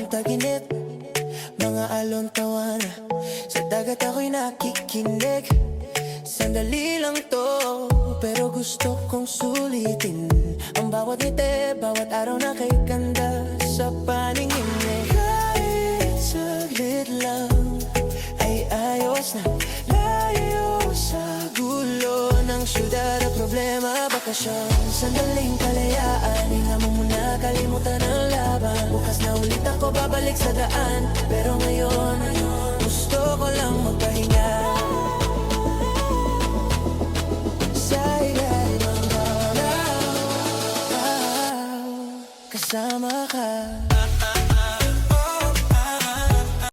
ng taginip, mga alon tawana. Sa dagat ako'y nakikinig. Sandali lang to, pero gusto kong sulitin ang bawat ngiti, bawat araw na kay ganda sa paningin mo. Kahit saglit lang ay ayos na, layo sa gulo ng syudad at problema, bakasyon. Sandaling kalayaan, hinga mo muna, kalimutan ang laban. Bukas na ulit ako babalik sa daan, pero ngayon gusto ko lang magpahinga sa ilalim ng araw, kasama ka.